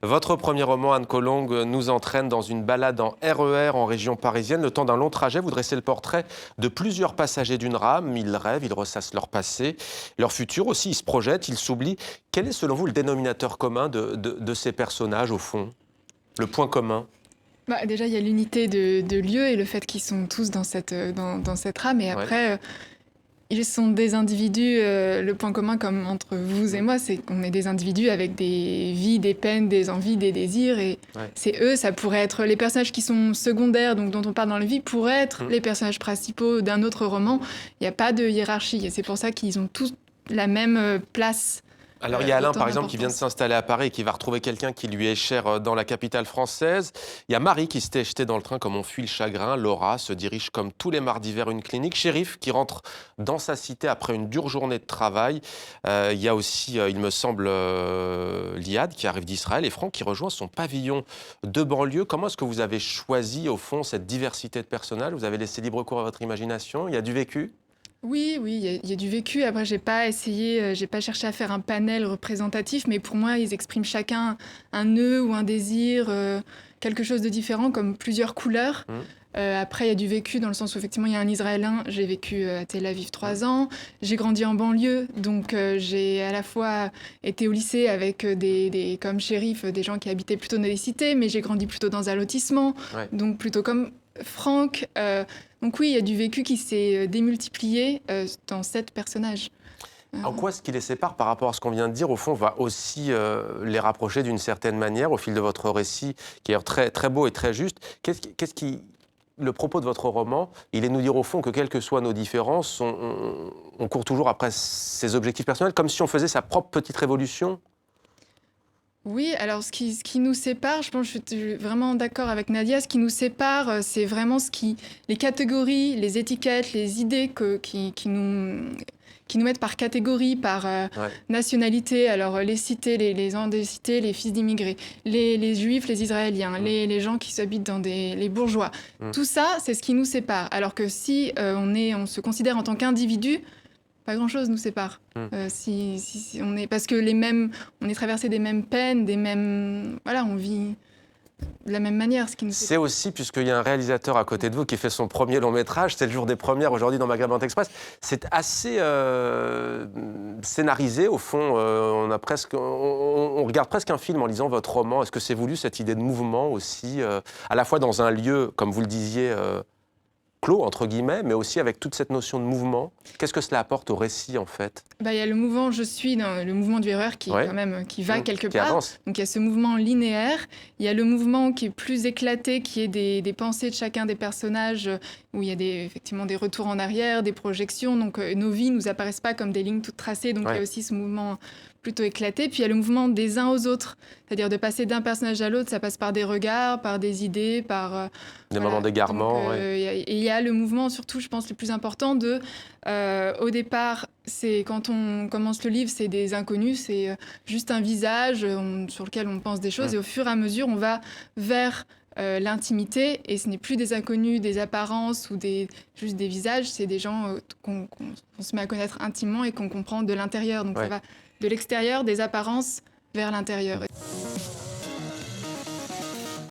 Votre premier roman, Anne Colombe, nous entraîne dans une balade en RER en région parisienne. Le temps d'un long trajet, vous dressez le portrait de plusieurs passagers d'une rame. Ils rêvent, ils ressassent leur passé, leur futur aussi, ils se projettent, ils s'oublient. Quel est selon vous le dénominateur commun de ces personnages au fond? Le point commun? Déjà, il y a l'unité de lieu et le fait qu'ils sont tous dans cette rame. Et après, ils sont des individus, le point commun comme entre vous et moi, c'est qu'on est des individus avec des vies, des peines, des envies, des désirs. Et c'est eux, ça pourrait être les personnages qui sont secondaires, donc dont on parle dans la vie, pourraient être les personnages principaux d'un autre roman. Il n'y a pas de hiérarchie et c'est pour ça qu'ils ont tous la même place. Alors il y a Alain par exemple qui vient de s'installer à Paris et qui va retrouver quelqu'un qui lui est cher dans la capitale française. Il y a Marie qui s'était jetée dans le train comme on fuit le chagrin. Laura se dirige comme tous les mardis vers une clinique. Chérif qui rentre dans sa cité après une dure journée de travail. Il y a aussi, il me semble, Liad qui arrive d'Israël et Franck qui rejoint son pavillon de banlieue. Comment est-ce que vous avez choisi au fond cette diversité de personnages? Vous avez laissé libre cours à votre imagination? Il y a du vécu? Oui, il y a du vécu. Après, j'ai pas cherché à faire un panel représentatif, mais pour moi, ils expriment chacun un nœud ou un désir, quelque chose de différent, comme plusieurs couleurs. Après, il y a du vécu dans le sens où, effectivement, il y a un Israélien. J'ai vécu à Tel Aviv 3 ans. J'ai grandi en banlieue, donc j'ai à la fois été au lycée avec comme shérif, des gens qui habitaient plutôt dans les cités, mais j'ai grandi plutôt dans un lotissement, donc plutôt comme Franck. Donc oui, il y a du vécu qui s'est démultiplié dans 7 personnages. En quoi ce qui les sépare par rapport à ce qu'on vient de dire, au fond, va aussi les rapprocher d'une certaine manière au fil de votre récit, qui est très, très beau et très juste. Le propos de votre roman, il est de nous dire au fond que quelles que soient nos différences, on court toujours après ses objectifs personnels, comme si on faisait sa propre petite révolution. Oui, alors ce qui nous sépare, je pense que je suis vraiment d'accord avec Nadia, ce qui nous sépare, c'est vraiment les catégories, les étiquettes, les idées qui nous mettent par catégorie, par nationalité. Alors les cités, les gens des cités, les fils d'immigrés, les juifs, les israéliens, les gens qui habitent dans les bourgeois. Tout ça, c'est ce qui nous sépare. Alors que si on se considère en tant qu'individu, pas grand-chose nous sépare. Si on est, parce que on est traversé des mêmes peines, on vit de la même manière. C'est aussi, puisqu'il y a un réalisateur à côté de vous qui fait son premier long métrage, c'est le jour des premières aujourd'hui dans Maghreb Express. C'est assez scénarisé au fond. On regarde presque un film en lisant votre roman. Est-ce que c'est voulu cette idée de mouvement aussi, à la fois dans un lieu, comme vous le disiez, clos, entre guillemets, mais aussi avec toute cette notion de mouvement? Qu'est-ce que cela apporte au récit, en fait? Il y a le mouvement Je suis, le mouvement du RER qui, quand même, qui va quelque part. Avance. Donc il y a ce mouvement linéaire. Il y a le mouvement qui est plus éclaté, qui est des pensées de chacun des personnages, où il y a effectivement des retours en arrière, des projections. Donc nos vies ne nous apparaissent pas comme des lignes toutes tracées. Donc il y a aussi ce mouvement plutôt éclaté. Puis il y a le mouvement des uns aux autres. C'est-à-dire de passer d'un personnage à l'autre, ça passe par des regards, par des idées, par... des moments d'égarement. Et il y a le mouvement, surtout, je pense, le plus important au départ, c'est quand on commence le livre, c'est des inconnus, c'est juste un visage sur lequel on pense des choses. Et au fur et à mesure, on va vers l'intimité. Et ce n'est plus des inconnus, des apparences ou juste des visages. C'est des gens qu'on se met à connaître intimement et qu'on comprend de l'intérieur. Donc ça va de l'extérieur, des apparences, vers l'intérieur.